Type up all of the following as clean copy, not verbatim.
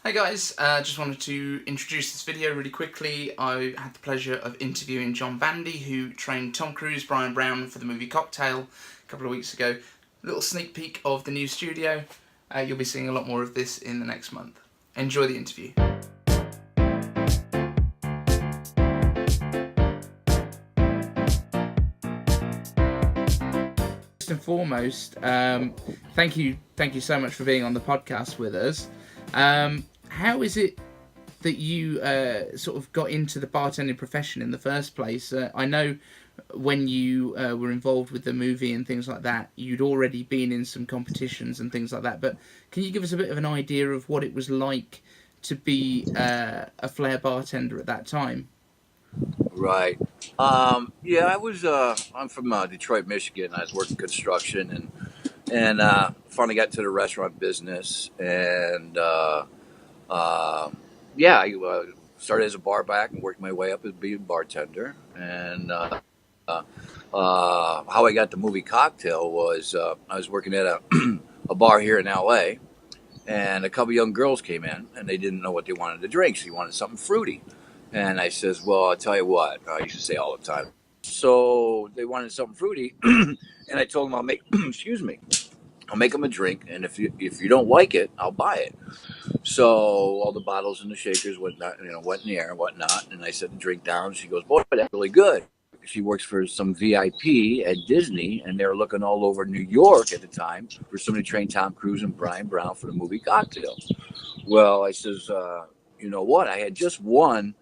Hey guys, just wanted to introduce this video really quickly. I had the pleasure of interviewing JB Bandy, who trained Tom Cruise, Bryan for the movie Cocktail a couple of weeks ago. A little sneak peek of the new studio. You'll be seeing a lot more of this in the next month. Enjoy the interview. First and foremost, thank you so much for being on the podcast with us. How is it that you sort of got into the bartending profession in the first place? I know when you were involved with the movie and things like that, you'd already been in some competitions and things like that, but can you give us a bit of an idea of what it was like to be a Flair bartender at that time? Right. Yeah, I'm from Detroit, Michigan. I was working construction and finally got into the restaurant business. And yeah, I started as a bar back and worked my way up as being a bartender. And how I got the movie Cocktail was I was working at a bar here in LA, and a couple young girls came in and they didn't know what they wanted to drink. So they wanted something fruity. And I says, well, I'll tell you what, I used to say all the time. So they wanted something fruity, and I told them I'll make, excuse me, I'll make them a drink, and if you don't like it, I'll buy it. So all the bottles and the shakers went in the air and whatnot, and I set the drink down. She goes, boy, that's really good. She works for some VIP at Disney, and they were looking all over New York at the time for somebody to train Tom Cruise and Bryan for the movie Cocktail. Well, I says, you know what? I had just won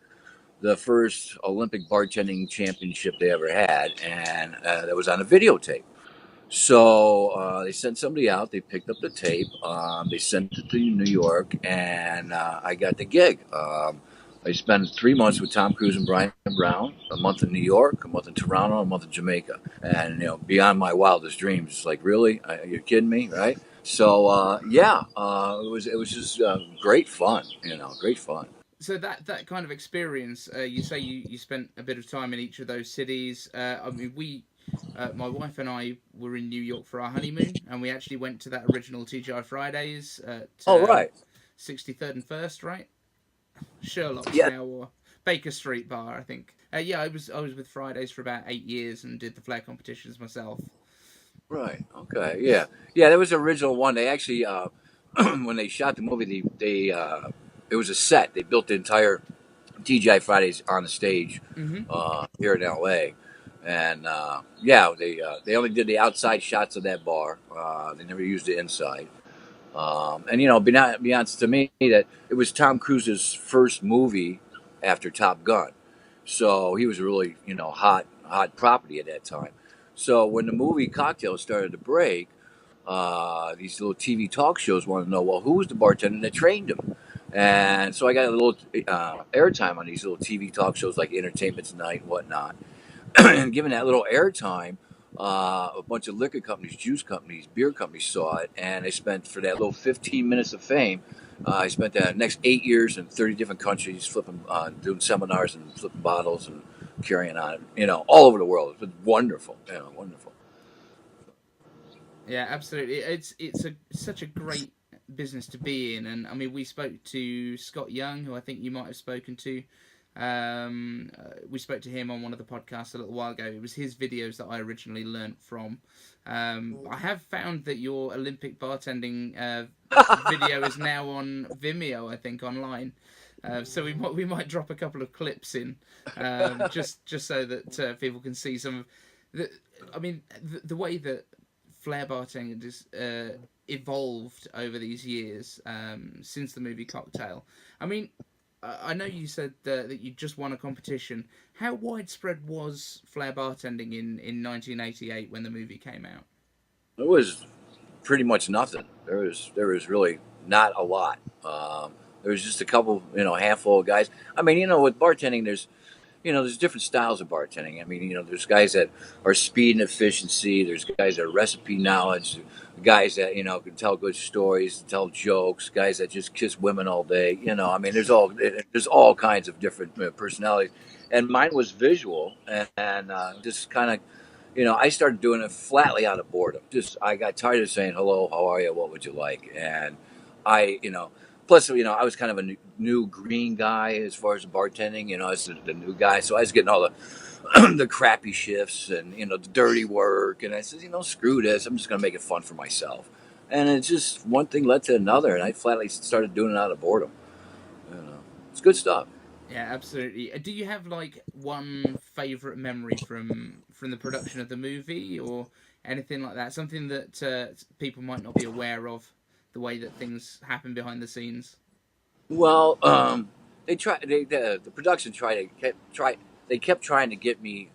the first Olympic bartending championship they ever had, and that was on a videotape. So they sent somebody out. They picked up the tape. They sent it to New York, and I got the gig. I spent 3 months with Tom Cruise and Bryan Brown, a month in New York, a month in Toronto, a month in Jamaica, and beyond my wildest dreams. It's like, really, you're kidding me, right? So yeah, it was just great fun. Great fun. So that kind of experience, you say you spent a bit of time in each of those cities. I mean, my wife and I were in New York for our honeymoon, and we actually went to that original TGI Fridays at Oh, right. 63rd and First, right? Sherlock's Yeah. now, or Baker Street Bar, I think. Yeah, I was with Fridays for about 8 years and did the Flair competitions myself. Right. Okay. Yeah. Yeah. That was the original one. They actually, when they shot the movie, they it was a set. They built the entire TGI Fridays on the stage here in LA, and yeah, they only did the outside shots of that bar. They never used the inside. And beyond to me that it was Tom Cruise's first movie after Top Gun, so he was really hot property at that time. So when the movie Cocktail started to break, these little TV talk shows wanted to know, well, who was the bartender that trained him? And so I got a little airtime on these little TV talk shows like Entertainment Tonight and whatnot. And given that little airtime, a bunch of liquor companies, juice companies, beer companies saw it, and I spent for that little 15 minutes of fame. I spent the next 8 years in 30 different countries, flipping, doing seminars and flipping bottles and carrying on, all over the world. It's been wonderful, wonderful. Yeah, absolutely. It's such a great business to be in, and I mean, we spoke to Scott Young, who I think you might have spoken to. We spoke to him on one of the podcasts a little while ago. It was his videos that I originally learnt from. I have found that your Olympic bartending video is now on Vimeo, I think, online. So we might drop a couple of clips in, just so that people can see some of the. I mean, the way that Flair bartending has evolved over these years since the movie Cocktail. I mean, I know you said that you just won a competition. How widespread was Flair bartending in 1988 when the movie came out? It was pretty much nothing. There was really not a lot. There was just a couple, handful of guys. I mean, with bartending, there's different styles of bartending. I mean, there's guys that are speed and efficiency. There's guys that are recipe knowledge. Guys that can tell good stories, tell jokes. Guys that just kiss women all day. I mean, there's all kinds of different personalities. And mine was visual, and just kind of, I started doing it flatly out of boredom. I got tired of saying hello, how are you, what would you like, and I, plus, I was kind of a new green guy as far as bartending. I was the new guy, so I was getting all the the crappy shifts and the dirty work. And I said, screw this. I'm just going to make it fun for myself. And it's just one thing led to another, and I flatly started doing it out of boredom. It's good stuff. Yeah, absolutely. Do you have like one favorite memory from the production of the movie or anything like that? Something that people might not be aware of, the way that things happen behind the scenes. Well, the production they kept trying to get me,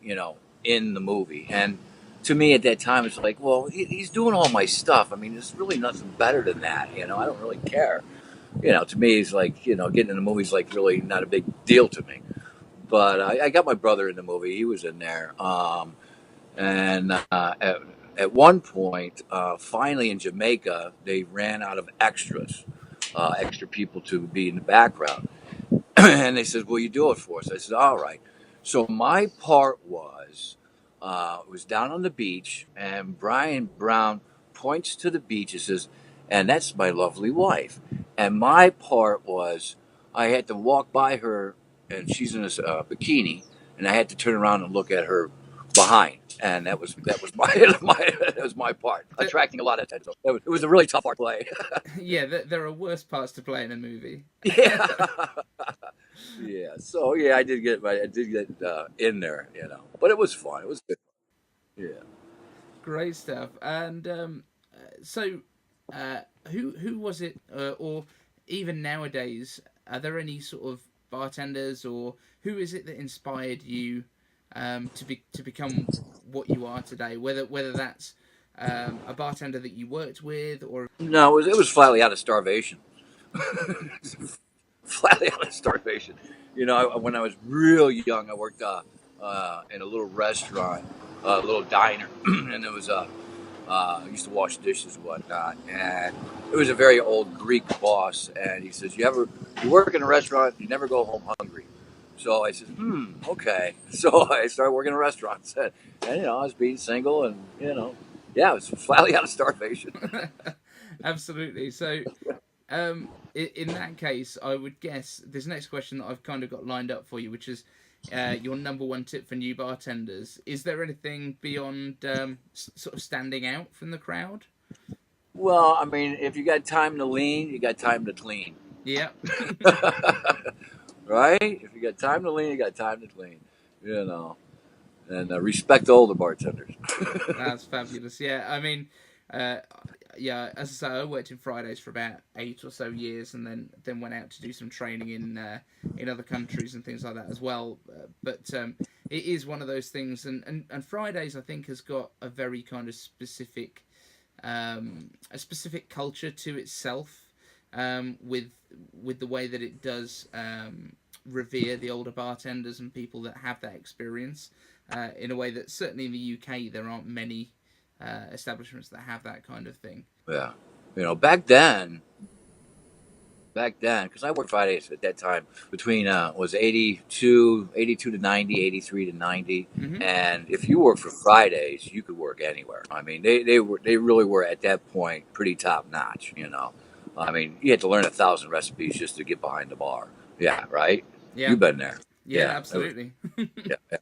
in the movie. And to me at that time, it's like, well, he's doing all my stuff. I mean, there's really nothing better than that. I don't really care. To me, it's like, getting in the movie is like really not a big deal to me. But I got my brother in the movie. He was in there. And at one point, finally in Jamaica, they ran out of extra people to be in the background. And they said, "Will you do it for us?" I said, "All right." So my part was down on the beach, and Brian Brown points to the beach and says, "And that's my lovely wife." And my part was I had to walk by her, and she's in a bikini, and I had to turn around and look at her behind. And that was my that was my part, attracting a lot of attention. It was a really tough part to play. Yeah, there are worse parts to play in a movie. Yeah. Yeah, so yeah, I did get in there, but it was fun. It was good. Yeah. Great stuff. And so, who was it, or even nowadays, are there any sort of bartenders, or who is it that inspired you to become what you are today? Whether that's a bartender that you worked with, or No, it was flatly out of starvation. Flatly out of starvation. When I was real young, I worked in a little restaurant, a little diner, and it was I used to wash dishes and whatnot. And it was a very old Greek boss, and he says, you work in a restaurant, you never go home hungry." So I said, okay. So I started working in restaurants, and I was being single, and yeah, it was flatly out of starvation. absolutely. So, in that case, I would guess this next question that I've kind of got lined up for you, which is your number one tip for new bartenders. Is there anything beyond sort of standing out from the crowd? Well, I mean, if you got time to lean, you got time to clean. Yeah, Right? If you got time to lean, you got time to clean. You know, and respect all the bartenders. that's fabulous. Yeah, I mean, uh, yeah, as I say, I worked in Fridays for about 8 or so years, and then went out to do some training in other countries and things like that as well. But it is one of those things, and Fridays I think has got a very kind of a specific culture to itself, with the way that it does revere the older bartenders and people that have that experience, in a way that certainly in the UK there aren't many establishments that have that kind of thing. Yeah. Back then, because I worked Fridays at that time between was 82 to 90, 83 to 90, Hmm. and if you worked for Fridays, you could work anywhere. I mean, they really were at that point pretty top notch. I mean, you had to learn 1,000 recipes just to get behind the bar. Yeah, right. Yeah, You've been there. yeah, Yeah, absolutely. yeah, yeah.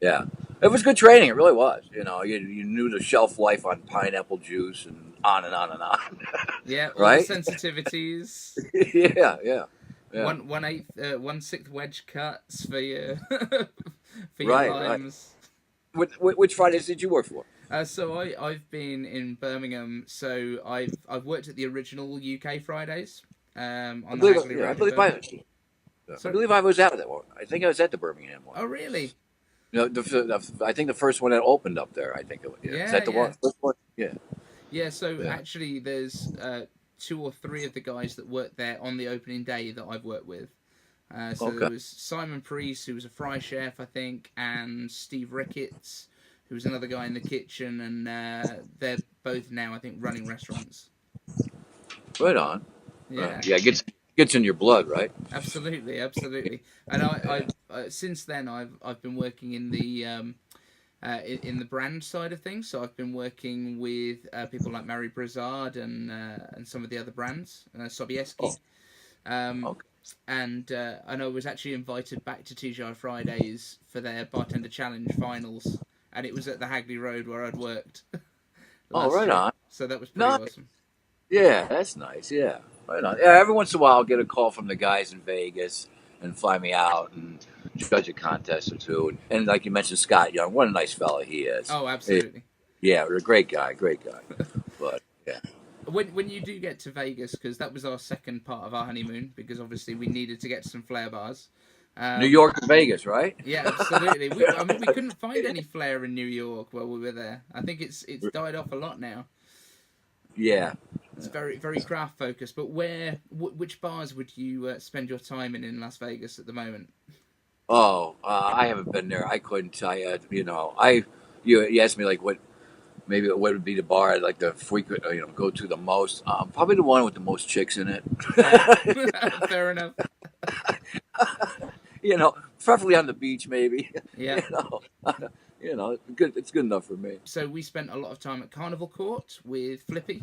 Yeah. It was good training. It really was. You knew the shelf life on pineapple juice and on and on and on. Yeah, all the Right? sensitivities. Yeah, yeah, yeah. One sixth wedge cuts for your for your Right, right. limes. Which Fridays did you work for? So I've been in Birmingham. So I've worked at the original UK Fridays, I on the believe, Hackney yeah, I Road in believe I, Birmingham. yeah, I So believe I was at that one. I think I was at the Birmingham one. oh really? I think the first one that opened up there. I think it was. Yeah. Is Yeah, that the yeah, one? First one? Yeah, yeah. So yeah. actually, there's two or three of the guys that worked there on the opening day that I've worked with. So there Okay. was Simon Priest, who was a fry chef, I think, and Steve Ricketts, who was another guy in the kitchen, and they're both now, I think, running restaurants. Right on. Yeah, Yeah, it gets in your blood, right? absolutely, absolutely. And Yeah. since then I've been working in the in the brand side of things. So I've been working with people like Mary Brizard and some of the other brands, Oh, Sobieski. Okay. And I was actually invited back to TGI Fridays for their Bartender Challenge finals, and it was at the Hackney Road where I'd worked Oh, last right year. on. So that was pretty No, awesome. yeah, that's nice. Yeah, right on. Yeah, every once in a while I'll get a call from the guys in Vegas and fly me out and judge a contest or two. And like you mentioned, Scott Young, what a nice fella he is. Oh, Eh, absolutely. Yeah, a great guy, great guy. But yeah, When you do get to Vegas, because that was our second part of our honeymoon, because obviously we needed to get to some Flair bars. New Um, York to Vegas, right? yeah, absolutely. I mean, we couldn't find any Flair in New York while we were there. I think it's died off a lot now. Yeah. It's very craft focused. But which bars would you spend your time in Las Vegas at the moment? Oh, I haven't been there. I couldn't tell you. You know, you asked me like what maybe what would be the bar I'd like to frequent, go to the most. Probably the one with the most chicks in it. Fair, fair enough. Preferably on the beach, maybe. Yeah. Good. It's good enough for me. So we spent a lot of time at Carnival Court with Flippy,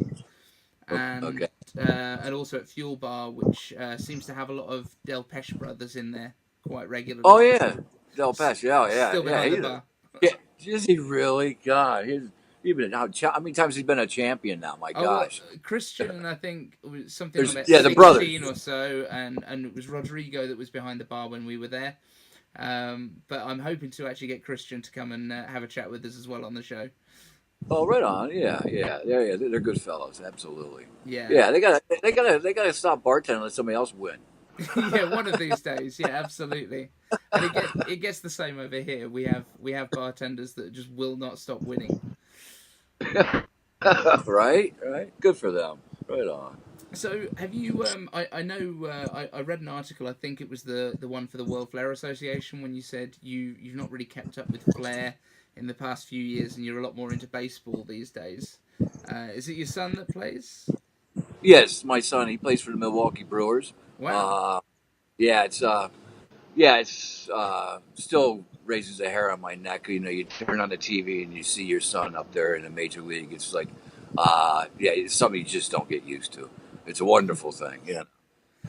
and Okay. and also at Fuel Bar, which seems to have a lot of Del Pesh brothers in there quite regularly. Oh yeah, Del Pass. Yeah, yeah, Still yeah. behind the bar. Yeah. Is he really? God, he's been how many times he's been a champion now? My gosh. Christian, I think, was something There's- like yeah, the 16 brothers. or so, and it was Rodrigo that was behind the bar when we were there. But I'm hoping to actually get Christian to come and have a chat with us as well on the show. Oh, right on. Yeah, yeah, yeah. They're good fellows. Absolutely. Yeah. Yeah, they gotta stop bartending and let somebody else win. Yeah, one of these days. Yeah, absolutely. And it gets the same over here. We have bartenders that just will not stop winning. Right. Good for them. Right on. So have you? I know. I read an article. I think it was the one for the World Flair Association when you said you've not really kept up with Flair in the past few years, and you're a lot more into baseball these days. Is it your son that plays? Yes, my son. He plays for the Milwaukee Brewers. Wow. Yeah, it's still raises a hair on my neck. You turn on the TV and you see your son up there in the major league. It's like, it's something you just don't get used to. It's a wonderful thing. Yeah,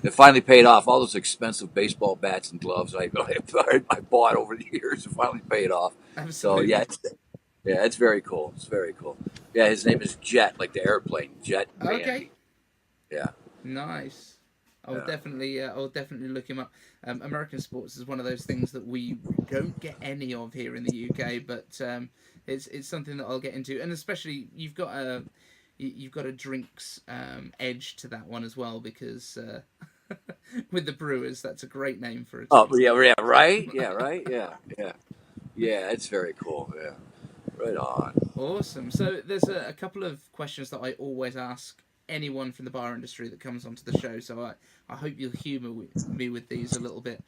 it finally paid off. All those expensive baseball bats and gloves I bought over the years, it finally paid off. Absolutely. So it's very cool. It's very cool. Yeah, his name is Jet, like the airplane, Jet Bandy. Okay. Yeah. Nice. I'll Yeah. definitely look him up. American sports is one of those things that we don't get any of here in the UK, but it's something that I'll get into, and especially you've got a drinks edge to that one as well, because with the Brewers, that's a great name for it. Oh yeah, right. Yeah, right. Yeah. It's very cool. Yeah, right on. Awesome. So there's a couple of questions that I always ask anyone from the bar industry that comes onto the show, so I hope you'll humour me with these a little bit.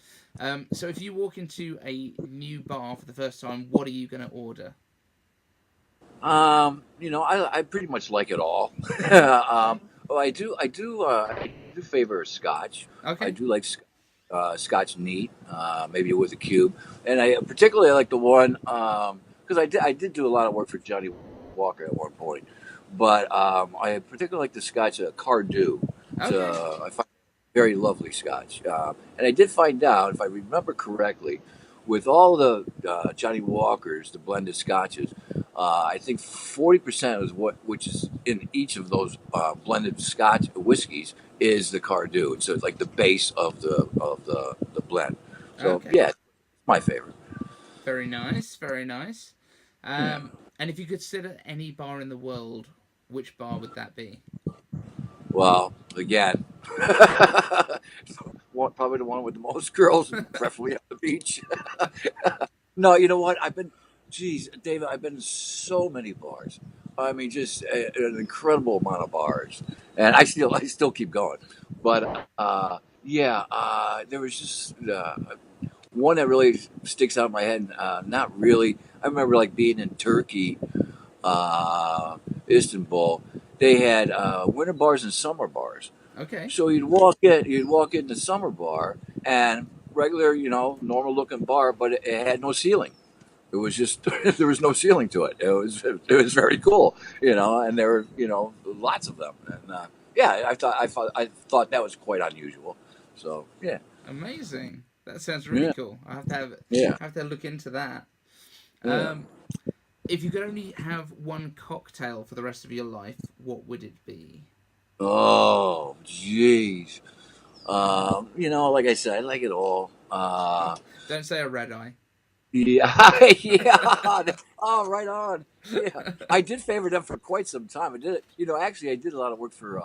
So if you walk into a new bar for the first time, what are you going to order? I pretty much like it all. I do favor Scotch. Okay. I do like Scotch neat, maybe with a cube, and I particularly like the one because I did do a lot of work for Johnny Walker at one point, but I particularly like the Scotch Cardew. Okay. I find very lovely Scotch, and I did find out, if I remember correctly, with all the Johnny Walkers, the blended Scotches, I think 40% is which is in each of those blended Scotch whiskeys is the Cardew. So it's like the base of the blend. So Okay. yeah, it's my favorite. Very nice. Very nice. Yeah. And if you could sit at any bar in the world, which bar would that be? Well, again, probably the one with the most girls, preferably on the beach. No, you know what? David, I've been to so many bars. I mean, just an incredible amount of bars, and I still keep going. But there was just one that really sticks out in my head. Not really. I remember like being in Turkey, Istanbul. They had winter bars and summer bars. Okay. So you'd walk in the summer bar and regular, normal looking bar, but it had no ceiling. It was just there was no ceiling to it. It was very cool, and there were lots of them, and I thought that was quite unusual. So yeah, Amazing. That sounds really yeah, cool. yeah, I have to look into that. yeah. Um, if you could only have one cocktail for the rest of your life, what would it be? Oh, jeez. Like I said, I like it all. Oh, don't say a red eye. Yeah, yeah. Oh, right on. Yeah, I did favor them for quite some time. I did it. Actually, I did a lot of work for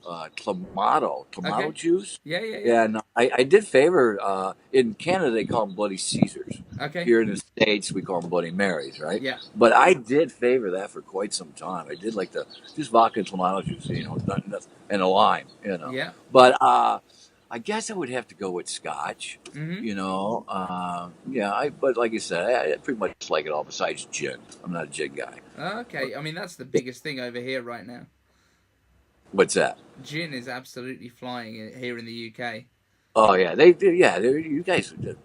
Clamato Okay. juice. Yeah, yeah, yeah. Yeah, and I did favor. In Canada, they call them Bloody Caesars. Okay. Here in the States, we call them Bloody Marys, right? Yeah. But I did favor that for quite some time. I did like the just vodka and Clamato juice, nothing, and a lime. Yeah. But I guess I would have to go with Scotch. Mm-hmm. Yeah. But like I said, I pretty much like it all besides gin. I'm not a gin guy. Okay. I mean, that's the biggest thing over here right now. What's that? Gin is absolutely flying here in the UK. Oh yeah, they do. Yeah, you guys, the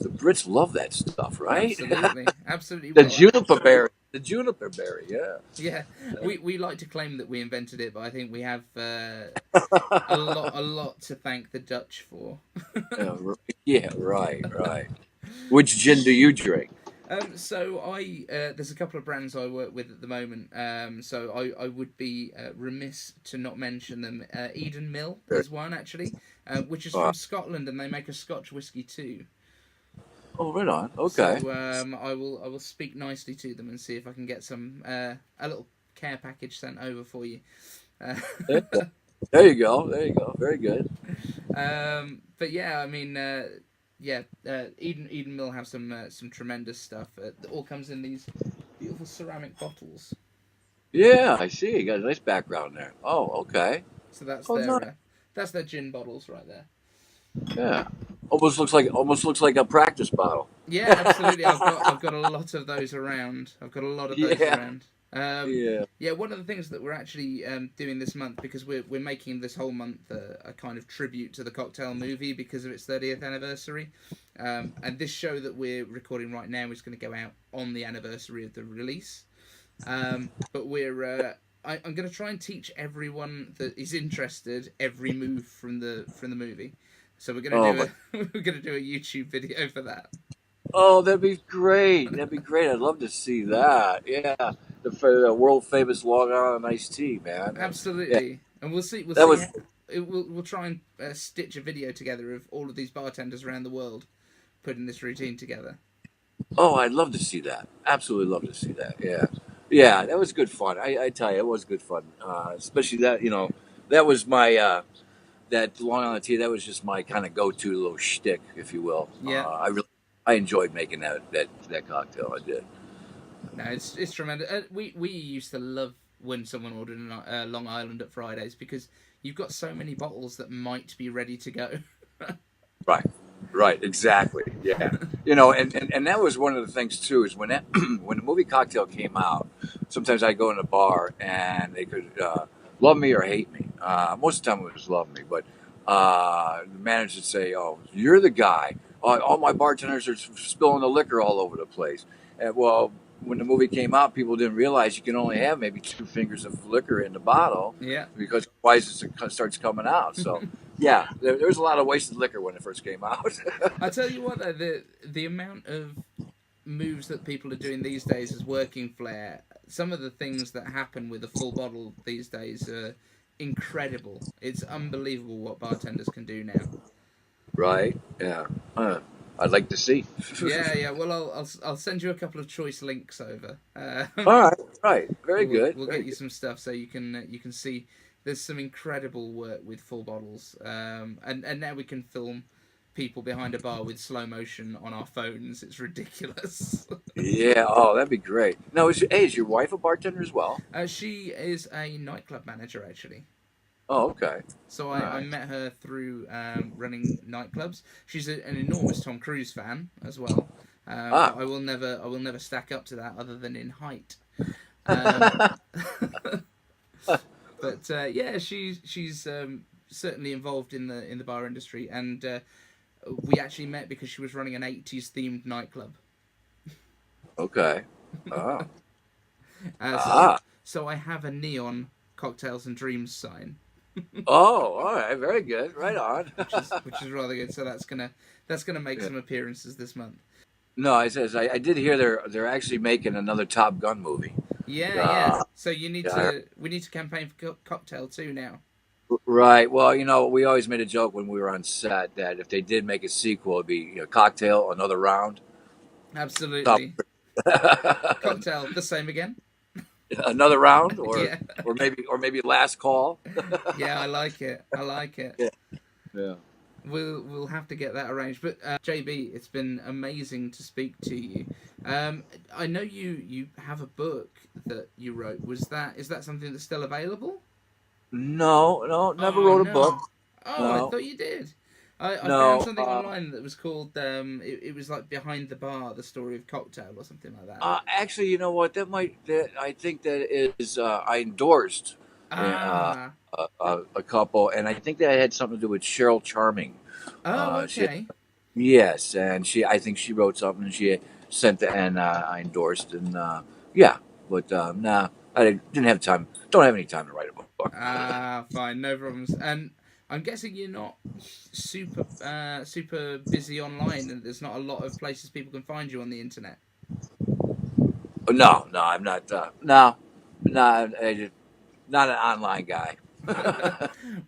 Brits love that stuff, right? Absolutely. Absolutely. The Well, juniper berry. The juniper berry. Yeah. yeah. We like to claim that we invented it, but I think we have a lot to thank the Dutch for. Yeah. Right. Right. Which gin do you drink? So there's a couple of brands I work with at the moment. So I would be remiss to not mention them. Eden Mill is one actually, which is Uh, from Scotland, and they make a Scotch whiskey too. oh, right on. So Okay. I will speak nicely to them and see if I can get some a little care package sent over for you. Uh, There there you go. There you go. Very good. but yeah, I mean, Eden Mill have some tremendous stuff. It all comes in these beautiful ceramic bottles. Yeah, I see. You got a nice background there. Oh, okay. So Oh, nice. that's their gin bottles right there. Yeah. Almost looks like a practice bottle. Yeah, absolutely. I've got a lot of those around. I've got a lot of those Yeah. around. Yeah. Yeah, one of the things that we're actually doing this month, because we're making this whole month a kind of tribute to the cocktail movie because of its 30th anniversary, and this show that we're recording right now is going to go out on the anniversary of the release. But I'm going to try and teach everyone that is interested every move from the movie. So we're going to Oh, do but we're going to do a YouTube video for that. oh, that'd be great. That'd be great. I'd love to see that. Yeah. The world famous Long Island iced tea, man. Yeah. Absolutely, and we'll see. We'll That see. was. We'll try and stitch a video together of all of these bartenders around the world putting this routine together. Oh, I'd love to see that. Absolutely love to see that. Yeah. Yeah. That was good fun. I tell you, it was good fun. Especially that that was my that Long Island tea. That was just my kind of go-to little shtick, if you will. Yeah, I enjoyed making that cocktail. I did. no, it's tremendous. We used to love when someone ordered a Long Island at Fridays because you've got so many bottles that might be ready to go. Right. Right. Exactly. Yeah. And that was one of the things too is when when the movie Cocktail came out, sometimes I go in a bar and they could love me or hate me. Most of the time it was love me, but the manager would say, "Oh, you're the guy. All my bartenders are spilling the liquor all over the place." And well, when the movie came out, people didn't realize you can only have maybe 2 fingers of liquor in the bottle Yeah. because otherwise it starts coming out. So yeah, there was a lot of wasted liquor when it first came out. I tell you what, though, the amount of moves that people are doing these days as working Flair, some of the things that happen with a full bottle these days are incredible. It's unbelievable what bartenders can do now. Right? Yeah. I'd like to see. Yeah, yeah. Well, I'll send you a couple of choice links over. All right. Right. Very good. We'll Very get you good. some stuff so you can see. There's some incredible work with full bottles, and now we can film people behind a bar with slow motion on our phones. It's ridiculous. Yeah. Oh, that'd be great. Now, is your wife a bartender as well? She is a nightclub manager actually. Oh, okay. So All I right. met her through running nightclubs. She's an enormous Tom Cruise fan as well. Ah. But I will never stack up to that other than in height. Um, but yeah, she's certainly involved in the bar industry, and we actually met because she was running an 80s themed nightclub. Okay. Oh. Uh, so Ah. so I have a neon cocktails and dreams sign. Oh, all right, very good. Right on. which is rather good. So that's gonna make Yeah. some appearances this month. No, I says I did hear they're actually making another Top Gun movie. Yeah, yeah. Uh, So you need yeah, we need to campaign for Cocktail too now. right. Well, we always made a joke when we were on set that if they did make a sequel, it'd be Cocktail, another round, top, Absolutely. Cocktail, the same again. another round, Yeah, or maybe last call. yeah. I like it. I like it. Yeah. Yeah. We'll have to get that arranged. But JB, it's been amazing to speak to you. I know you have a book that you wrote. Is that something that's still available? No, no, never Oh wrote a book. no. Oh, I No, thought you did. I found no. something online that was called it was like Behind the Bar, the story of Cocktail or something like that. Actually, you know what? I think that is I endorsed uh, Ah. a couple, and I think that had something to do with Cheryl Charming. Oh, She okay. Yes, and I think she wrote something, and she sent it, and I endorsed, and yeah, but nah, I didn't have time. Don't have any time to write a book. Ah, fine, no problems. And I'm guessing you're not super busy online, and there's not a lot of places people can find you on the internet. No, no, I'm not. No, not not an online guy.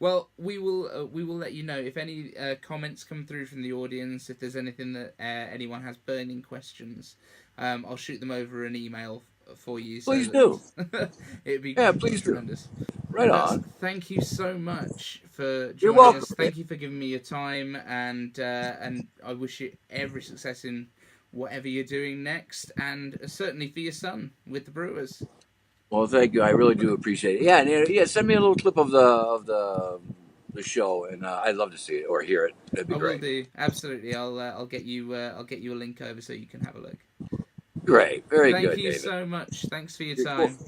Well, we will let you know if any comments come through from the audience. If there's anything that anyone has burning questions, I'll shoot them over an email for you. So Please do. that it'd be Yeah, please do. tremendous. Right That's, on. thank you so much for You're joining us. welcome. Thank you for giving me your time, and I wish you every success in whatever you're doing next, and certainly for your son with the Brewers. Well, thank you. I really do appreciate it. Yeah, and yeah. Send me a little clip of the show, and I'd love to see it or hear it. That'd be I will great. do absolutely. I'll get you a link over so you can have a look. Great. Very Thank good, you David. so much. Thanks for your You're, time.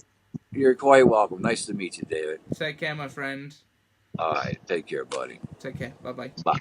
you're quite welcome. Nice to meet you, David. Take care, my friend. All right. Take care, buddy. Take care. Bye bye. Bye.